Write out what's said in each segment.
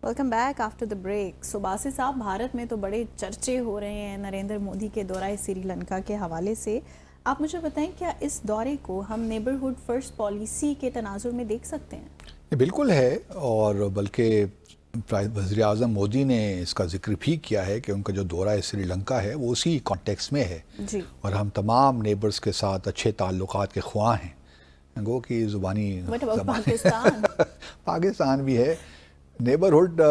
Welcome back after the break. So Basi صاحب، بھارت میں تو بڑے چرچے ہو رہے ہیں نریندر مودی کے دورہ سری لنکا کے حوالے سے. آپ مجھے بتائیں کیا اس دورے کو ہم نیبرہڈ فرسٹ پالیسی کے تناظر میں دیکھ سکتے ہیں؟ بالکل ہے، اور بلکہ وزیر اعظم مودی نے اس کا ذکر بھی کیا ہے کہ ان کا جو دورہ سری لنکا ہے وہ اسی کانٹیکس میں ہے. جی. اور ہم تمام نیبرز کے ساتھ اچھے تعلقات کے خواہاں ہیں. گو کہ زبانی پاکستان پاکستان بھی ہے. نیبرہڈ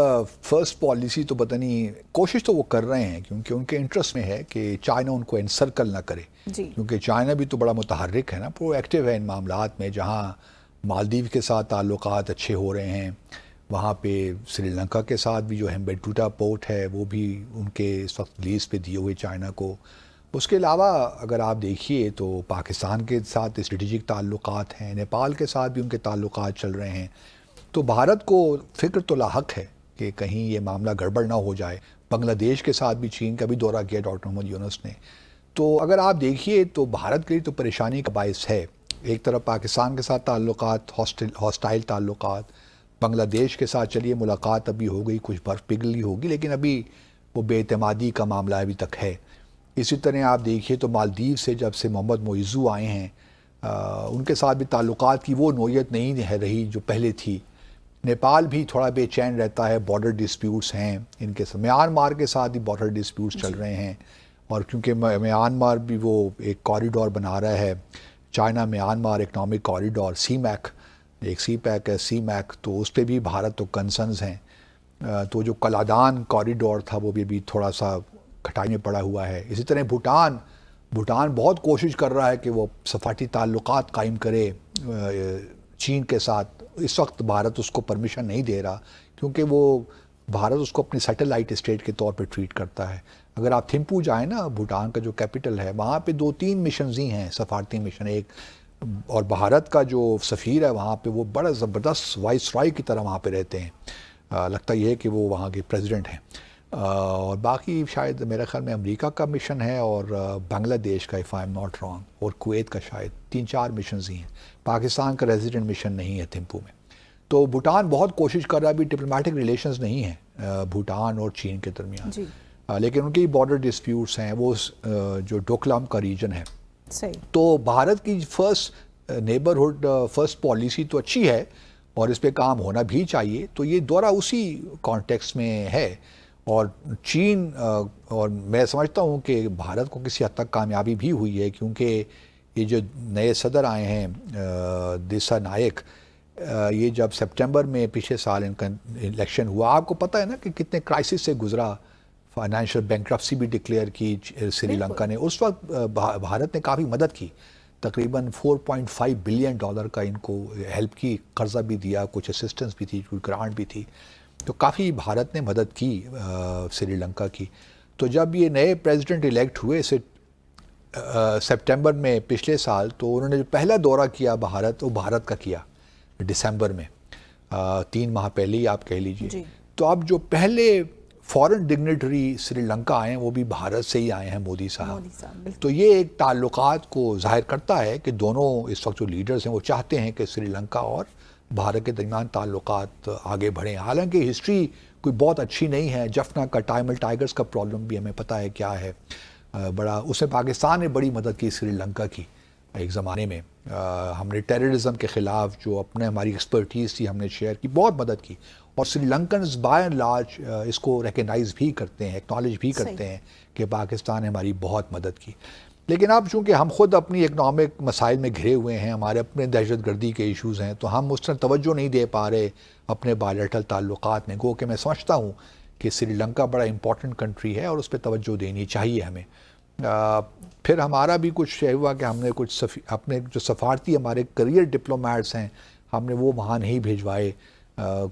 فرسٹ پالیسی تو پتہ نہیں، کوشش تو وہ کر رہے ہیں کیونکہ ان کے انٹرسٹ میں ہے کہ چائنا ان کو انسرکل نہ کرے. جی. کیونکہ چائنا بھی تو بڑا متحرک ہے نا، پرو ایکٹیو ہے ان معاملات میں. جہاں مالدیو کے ساتھ تعلقات اچھے ہو رہے ہیں، وہاں پہ سری لنکا کے ساتھ بھی جو ہمبنٹوٹا پورٹ ہے وہ بھی ان کے اس وقت لیز پہ دیے ہوئے چائنا کو. اس کے علاوہ اگر آپ دیکھیے تو پاکستان کے ساتھ اسٹریٹجک تعلقات ہیں، نیپال کے ساتھ بھی ان کے تعلقات چل رہے ہیں. تو بھارت کو فکر تو لاحق ہے کہ کہیں یہ معاملہ گڑبڑ نہ ہو جائے. بنگلہ دیش کے ساتھ بھی چین کا بھی دورہ کیا ڈاکٹر محمد یونس نے. تو اگر آپ دیکھیے تو بھارت کے لیے تو پریشانی کا باعث ہے. ایک طرف پاکستان کے ساتھ تعلقات، ہاسٹائل تعلقات، بنگلہ دیش کے ساتھ چلیے ملاقات ابھی ہو گئی، کچھ برف پگھلی ہوگی، لیکن ابھی وہ بے اعتمادی کا معاملہ ابھی تک ہے. اسی طرح آپ دیکھیے تو مالدیو سے جب سے محمد معیزو آئے ہیں ان کے ساتھ بھی تعلقات کی وہ نوعیت نہیں ہے رہی جو پہلے تھی. نیپال بھی تھوڑا بے چین رہتا ہے، بارڈر ڈسپیوٹس ہیں ان کے ساتھ. میانمار کے ساتھ بھی بارڈر ڈسپیوٹس چل رہے ہیں، اور کیونکہ میانمار بھی وہ ایک کوریڈور بنا رہا ہے، چائنا میانمار اکنامک کوریڈور، سی میک، ایک سی پیک ہے سی میک، تو اس پہ بھی بھارت تو کنسرنز ہیں. تو جو کلادان کوریڈور تھا وہ بھی ابھی تھوڑا سا کھٹائی میں پڑا ہوا ہے. اسی طرح بھوٹان بہت کوشش کر رہا ہے کہ وہ سفارتی تعلقات قائم کرے چین کے ساتھ. اس وقت بھارت اس کو پرمیشن نہیں دے رہا کیونکہ وہ بھارت اس کو اپنی سیٹلائٹ اسٹیٹ کے طور پہ ٹریٹ کرتا ہے. اگر آپ تھمپو جائیں نا، بھوٹان کا جو کیپٹل ہے، وہاں پہ 2-3 مشنز ہی ہیں، سفارتی مشن ایک. اور بھارت کا جو سفیر ہے وہاں پہ وہ بڑا زبردست وائس رائے کی طرح وہاں پہ رہتے ہیں. لگتا یہ ہے کہ وہ وہاں کے پریزیڈنٹ ہیں. اور باقی شاید میرے خیال میں امریکہ کا مشن ہے، اور بنگلہ دیش کا if I am not wrong, اور کویت کا شاید 3-4 مشنز ہی ہیں. پاکستان کا ریزیڈنٹ مشن نہیں ہے تھمپو میں. تو بھوٹان بہت کوشش کر رہا ہے، ابھی ڈپلومیٹک ریلیشنز نہیں ہیں بھوٹان اور چین کے درمیان. جی. لیکن ان کی بارڈر ڈسپیوٹس ہیں، وہ جو ڈوکلام کا ریجن ہے. صحیح. تو بھارت کی فرسٹ نیبرہڈ فرسٹ پالیسی تو اچھی ہے اور اس پہ کام ہونا بھی چاہیے. تو یہ دورہ اسی کانٹیکس میں ہے. اور چین اور میں سمجھتا ہوں کہ بھارت کو کسی حد تک کامیابی بھی ہوئی ہے، کیونکہ یہ جو نئے صدر آئے ہیں دیسا نائک، یہ جب سپٹمبر میں پچھلے سال ان کا الیکشن ہوا، آپ کو پتہ ہے نا کہ کتنے کرائسس سے گزرا. فائنینشیل بینکرپسی بھی ڈکلیئر کی سری لنکا نے. اس وقت بھارت نے کافی مدد کی، تقریباً $4.5 بلین کا ان کو ہیلپ کی، قرضہ بھی دیا، کچھ اسسٹنس بھی تھی، کچھ گرانٹ بھی تھی. تو کافی بھارت نے مدد کی سری لنکا کی. تو جب یہ نئے پریزیڈنٹ الیکٹ ہوئے سپٹمبر میں پچھلے سال، تو انہوں نے جو پہلا دورہ کیا بھارت، وہ بھارت کا کیا دسمبر میں، 3 ماہ پہلے ہی آپ کہہ لیجئے. جی. تو اب جو پہلے فورن ڈگنیٹری سری لنکا آئے ہیں وہ بھی بھارت سے ہی آئے ہیں، مودی صاحب. تو یہ ایک تعلقات کو ظاہر کرتا ہے کہ دونوں اس وقت جو لیڈرز ہیں وہ چاہتے ہیں کہ سری لنکا اور بھارت کے درمیان تعلقات آگے بڑھیں. حالانکہ ہسٹری کوئی بہت اچھی نہیں ہے. جفنا کا ٹائمل ٹائگرز کا پرابلم بھی ہمیں پتہ ہے کیا ہے. بڑا اس میں پاکستان نے بڑی مدد کی سری لنکا کی ایک زمانے میں. ہم نے ٹیررزم کے خلاف جو ہماری ایکسپرٹیز تھی ہم نے شیئر کی، بہت مدد کی. اور سری لنکنز بائی اینڈ لارج اس کو ریکگنائز بھی کرتے ہیں، ایکنالج بھی کرتے ہیں کہ پاکستان نے ہماری بہت مدد کی. لیکن اب چونکہ ہم خود اپنی اکنامک مسائل میں گھرے ہوئے ہیں، ہمارے اپنے دہشت گردی کے ایشوز ہیں، تو ہم اس طرح توجہ نہیں دے پا رہے اپنے بائیلیٹرل تعلقات میں. گو کہ میں سمجھتا ہوں کہ سری لنکا بڑا امپورٹنٹ کنٹری ہے اور اس پہ توجہ دینی چاہیے ہمیں. پھر ہمارا بھی کچھ شے ہوا کہ ہم نے کچھ اپنے جو سفارتی ہمارے کریئر ڈپلومیٹس ہیں ہم نے وہ وہاں نہیں بھیجوائے،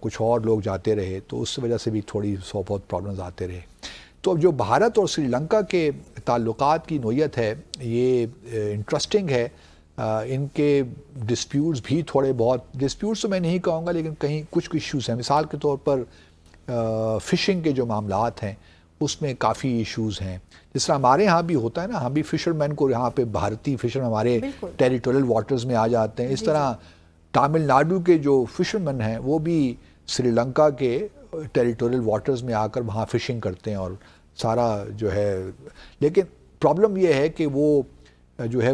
کچھ اور لوگ جاتے رہے، تو اس وجہ سے بھی تھوڑی بہت پرابلمز آتے رہے. تو جو بھارت اور سری لنکا کے تعلقات کی نوعیت ہے یہ انٹرسٹنگ ہے. ان کے ڈسپیوٹس بھی تھوڑے بہت، ڈسپیوٹس تو میں نہیں کہوں گا لیکن کہیں کچھ ایشوز ہیں. مثال کے طور پر فشنگ کے جو معاملات ہیں اس میں کافی ایشوز ہیں. جس طرح ہمارے ہاں بھی ہوتا ہے نا، ہم بھی فشرمین کو یہاں پہ بھارتی فشر ہمارے ٹیریٹوریل واٹرز میں آ جاتے ہیں. اس طرح تامل ناڈو کے جو فشرمین ہیں وہ بھی سری لنکا کے ٹیریٹوریل واٹرز میں آ کر وہاں فشنگ کرتے ہیں اور سارا جو ہے، لیکن پرابلم یہ ہے کہ وہ جو ہے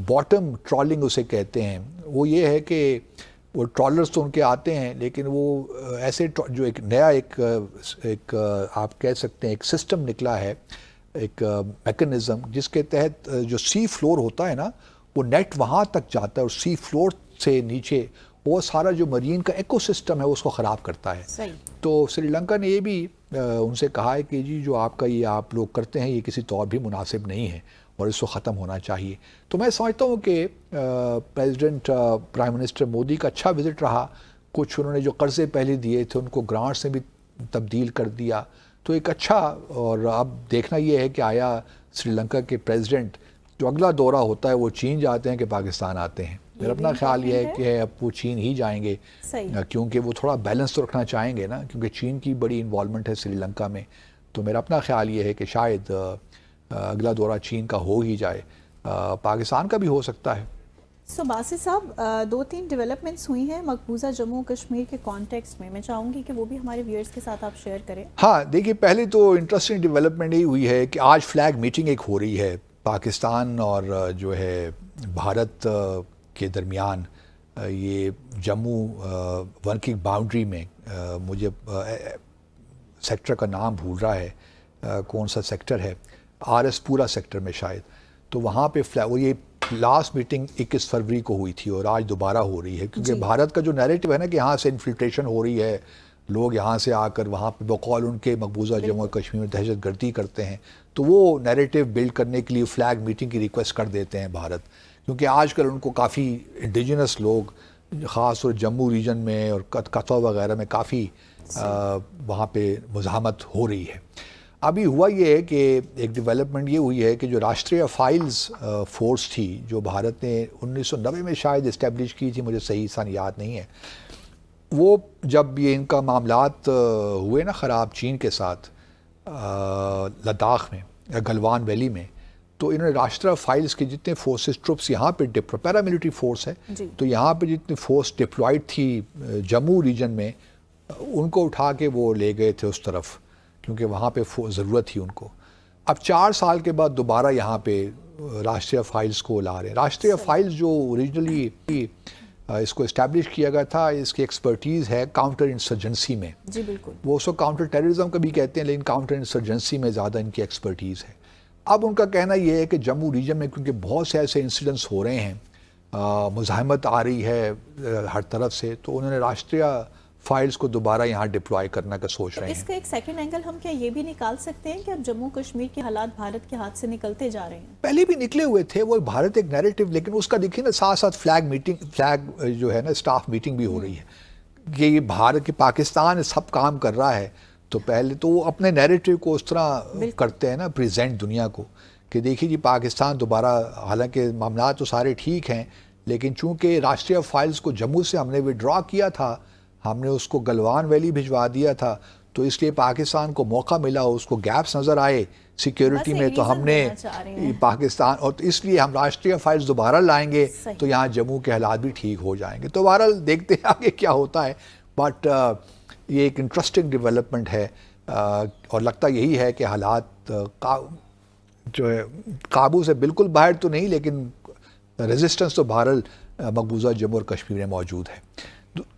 باٹم ٹرالنگ اسے کہتے ہیں، وہ یہ ہے کہ وہ ٹرالرز تو ان کے آتے ہیں لیکن وہ ایسے جو ایک نیا ایک آپ کہہ سکتے ہیں ایک سسٹم نکلا ہے، ایک میکنزم جس کے تحت جو سی فلور ہوتا ہے نا وہ نیٹ وہاں تک جاتا ہے اور سی فلور سے نیچے وہ سارا جو مرین کا ایکو سسٹم ہے اس کو خراب کرتا ہے. صحیح. تو سری لنکا نے یہ بھی ان سے کہا ہے کہ جی جو آپ کا یہ آپ لوگ کرتے ہیں یہ کسی طور بھی مناسب نہیں ہے اور اس کو ختم ہونا چاہیے. تو میں سمجھتا ہوں کہ پرائم منسٹر مودی کا اچھا وزٹ رہا. کچھ انہوں نے جو قرضے پہلے دیے تھے ان کو گرانٹ سے بھی تبدیل کر دیا، تو ایک اچھا. اور اب دیکھنا یہ ہے کہ آیا سری لنکا کے پریزیڈنٹ جو اگلا دورہ ہوتا ہے وہ چین جاتے ہیں کہ پاکستان آتے ہیں. میرا اپنا خیال یہ ہے کہ اب وہ چین ہی جائیں گے کیونکہ وہ تھوڑا بیلنس تو رکھنا چاہیں گے نا، کیونکہ چین کی بڑی انوالومنٹ ہے سری لنکا میں. تو میرا اپنا خیال یہ ہے کہ شاید اگلا دورہ چین کا ہو ہی جائے، پاکستان کا بھی ہو سکتا ہے. باسط صاحب 2-3 ڈیولپمنٹس ہوئی ہیں مقبوضہ جموں کشمیر کے کانٹیکسٹ میں چاہوں گی کہ وہ بھی ہمارے ویورز کے ساتھ آپ شیئر کریں. ہاں دیکھیے، پہلے تو انٹرسٹنگ ڈیولپمنٹ یہ ہوئی ہے کہ آج فلیگ میٹنگ ایک ہو رہی ہے پاکستان اور جو ہے بھارت کے درمیان. یہ جموں ورکنگ باؤنڈری میں مجھے سیکٹر کا نام بھول رہا ہے، کون سا سیکٹر ہے، RS پورا سیکٹر میں شاید. تو وہاں پہ وہ یہ لاسٹ میٹنگ 21 فروری کو ہوئی تھی اور آج دوبارہ ہو رہی ہے کیونکہ بھارت کا جو نیریٹو ہے نا کہ یہاں سے انفلٹریشن ہو رہی ہے، لوگ یہاں سے آ کر وہاں پہ بقول ان کے مقبوضہ جموں اور کشمیر میں دہشت گردی کرتے ہیں. تو وہ نیریٹو بلڈ کرنے کے لیے فلیگ میٹنگ کی ریکویسٹ کر دیتے ہیں بھارت، کیونکہ آج کل ان کو کافی انڈیجنس لوگ خاص طور جموں ریجن میں اور کتھوا وغیرہ میں کافی وہاں پہ مزاحمت ہو رہی ہے. ابھی ہوا یہ ہے کہ ایک ڈیولپمنٹ یہ ہوئی ہے کہ جو راشٹریہ فائلز فورس تھی جو بھارت نے 1990 میں شاید اسٹیبلش کی تھی، مجھے صحیح سن یاد نہیں ہے، وہ جب یہ ان کا معاملات ہوئے نا خراب چین کے ساتھ لداخ میں گلوان ویلی میں، تو انہوں نے راشٹریہ فائلز کے جتنے فورسز ٹروپس یہاں پہ پیراملٹری فورس ہے تو یہاں پہ جتنی فورس ڈپلائڈ تھی جموں ریجن میں ان کو اٹھا کے وہ لے گئے تھے اس طرف کیونکہ وہاں پہ ضرورت تھی ان کو. اب 4 سال کے بعد دوبارہ یہاں پہ راشٹریہ فائلز کو لا رہے ہیں. راشٹریہ فائلز جو اوریجنلی اس کو اسٹیبلش کیا گیا تھا، اس کی ایکسپرٹیز ہے کاؤنٹر انسرجنسی میں. جی بالکل. وہ اس کو کاؤنٹر ٹیررزم کا بھی کہتے ہیں لیکن کاؤنٹر انسرجنسی میں زیادہ ان کی ایکسپرٹیز ہے. اب ان کا کہنا یہ ہے کہ جموں ریجن میں کیونکہ بہت سے ایسے انسیڈنٹس ہو رہے ہیں، مزاحمت آ رہی ہے ہر طرف سے، تو انہوں نے راشٹریہ فائلز کو دوبارہ یہاں ڈپلوائے کرنے کا سوچ رہے ہیں. اس کا ایک سیکنڈ اینگل ہم کیا یہ بھی نکال سکتے ہیں کہ اب جموں کشمیر کے حالات بھارت کے ہاتھ سے نکلتے جا رہے ہیں؟ پہلے بھی نکلے ہوئے تھے، وہ بھارت ایک نیریٹو، لیکن اس کا دیکھیے نا ساتھ ساتھ فلیگ جو ہے نا اسٹاف میٹنگ بھی ہو رہی ہے کہ یہ بھارت کی پاکستان سب کام کر رہا ہے. تو پہلے تو وہ اپنے نیریٹو کو اس طرح کرتے ہیں نا پریزنٹ دنیا کو کہ دیکھیے جی پاکستان دوبارہ، حالانکہ معاملات تو سارے ٹھیک ہیں لیکن چونکہ راشٹریہ فائلز کو جموں سے ہم نے وڈرا کیا تھا، ہم نے اس کو گلوان ویلی بھجوا دیا تھا، تو اس لیے پاکستان کو موقع ملا، اس کو گیپس نظر آئے سیکیورٹی میں، تو ہم نے پاکستان، اور اس لیے ہم راشٹریہ فائلز دوبارہ لائیں گے تو یہاں جموں کے حالات بھی ٹھیک ہو جائیں گے. تو بہرحال دیکھتے ہیں آگے کیا ہوتا ہے. بٹ یہ ایک انٹرسٹنگ ڈیولپمنٹ ہے اور لگتا یہی ہے کہ حالات جو ہے قابو سے بالکل باہر تو نہیں لیکن ریزسٹنس تو بہرحال مقبوضہ جموں اور کشمیر میں موجود ہے.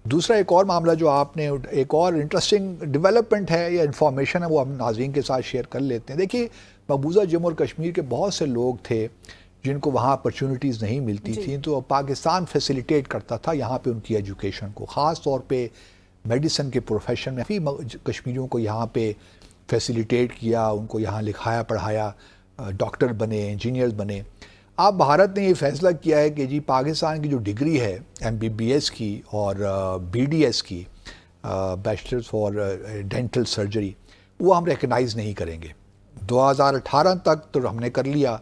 دوسرا ایک اور معاملہ جو آپ نے، ایک اور انٹرسٹنگ ڈیولپمنٹ ہے یا انفارمیشن ہے، وہ ہم ناظرین کے ساتھ شیئر کر لیتے ہیں. دیکھیے مقبوضہ جموں اور کشمیر کے بہت سے لوگ تھے جن کو وہاں اپرچونٹیز نہیں ملتی تھیں، تو پاکستان فیسیلیٹیٹ کرتا تھا یہاں پہ ان کی ایجوکیشن کو، خاص طور پہ میڈیسن کے پروفیشن میں بھی کشمیریوں کو یہاں پہ فیسیلیٹیٹ کیا، ان کو یہاں لکھایا پڑھایا، ڈاکٹر بنے، انجینئرز بنے. اب بھارت نے یہ فیصلہ کیا ہے کہ جی پاکستان کی جو ڈگری ہے MBBS کی اور BDS کی، بیچلرز فار ڈینٹل سرجری، وہ ہم ریکگنائز نہیں کریں گے. 2018 تک تو ہم نے کر لیا،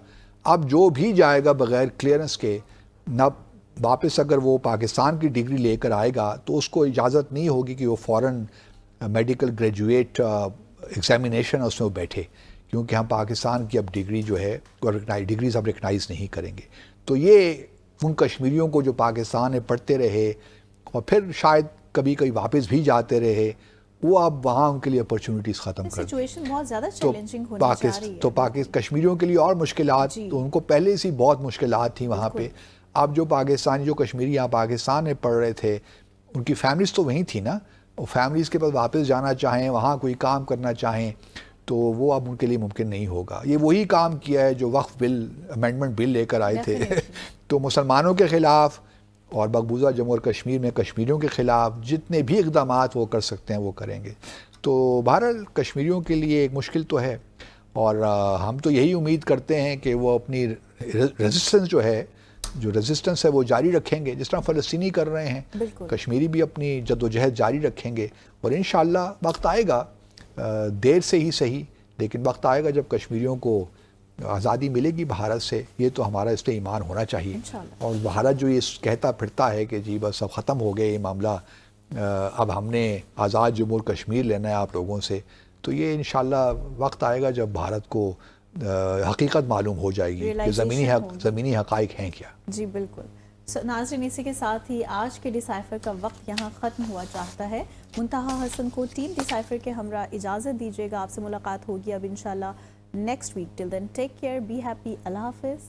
اب جو بھی جائے گا بغیر کلیئرنس کے، نہ واپس اگر وہ پاکستان کی ڈگری لے کر آئے گا تو اس کو اجازت نہیں ہوگی کہ وہ فوراً میڈیکل گریجویٹ ایگزامینیشن اس میں بیٹھے، کیونکہ ہم پاکستان کی اب ڈگری جو ہے ڈگریز ہم ریکگنائز نہیں کریں گے. تو یہ ان کشمیریوں کو جو پاکستان میں پڑھتے رہے اور پھر شاید کبھی کبھی واپس بھی جاتے رہے، وہ اب وہاں ان کے لیے اپرچونیٹیز ختم کر سچویشن بہت زیادہ چیلنجنگ ہونے جا رہی ہے. کشمیریوں کے لیے اور مشکلات, تو ان کو پہلے سے بہت مشکلات تھیں وہاں پہ. اب جو پاکستانی جو کشمیری یہاں پاکستان میں پڑھ رہے تھے, ان کی فیملیز تو وہیں تھی نا, وہ فیملیز کے پاس واپس جانا چاہیں, وہاں کوئی کام کرنا چاہیں, تو وہ اب ان کے لیے ممکن نہیں ہوگا. یہ وہی کام کیا ہے جو وقف بل امینڈمنٹ بل لے کر آئے تھے تو مسلمانوں کے خلاف اور مقبوضہ جموں اور کشمیر میں کشمیریوں کے خلاف جتنے بھی اقدامات وہ کر سکتے ہیں وہ کریں گے. تو بہرحال کشمیریوں کے لیے ایک مشکل تو ہے, اور ہم تو یہی امید کرتے ہیں کہ وہ اپنی ریزسٹنس جو ریزسٹنس ہے وہ جاری رکھیں گے, جس طرح فلسطینی کر رہے ہیں. کشمیری بھی اپنی جد و جہد جاری رکھیں گے, اور انشاءاللہ وقت آئے گا, دیر سے ہی صحیح لیکن وقت آئے گا جب کشمیریوں کو آزادی ملے گی بھارت سے. یہ تو ہمارا اس پہ ایمان ہونا چاہیے. اور بھارت جو یہ کہتا پھرتا ہے کہ جی بس اب ختم ہو گئے یہ معاملہ, اب ہم نے آزاد جموں کشمیر لینا ہے آپ لوگوں سے, تو یہ انشاءاللہ وقت آئے گا جب بھارت کو حقیقت معلوم ہو جائے گی کہ زمینی حقائق ہیں کیا. جی بالکل. ناظرین, اسی کے ساتھ ہی آج کے ڈیسائفر کا وقت یہاں ختم ہوا چاہتا ہے. منتہا حسن کو ٹیم ڈیسائفر کے ہمراہ اجازت دیجیے گا. آپ سے ملاقات ہوگی اب انشاءاللہ next week. Till then take care, be happy, اللہ حافظ.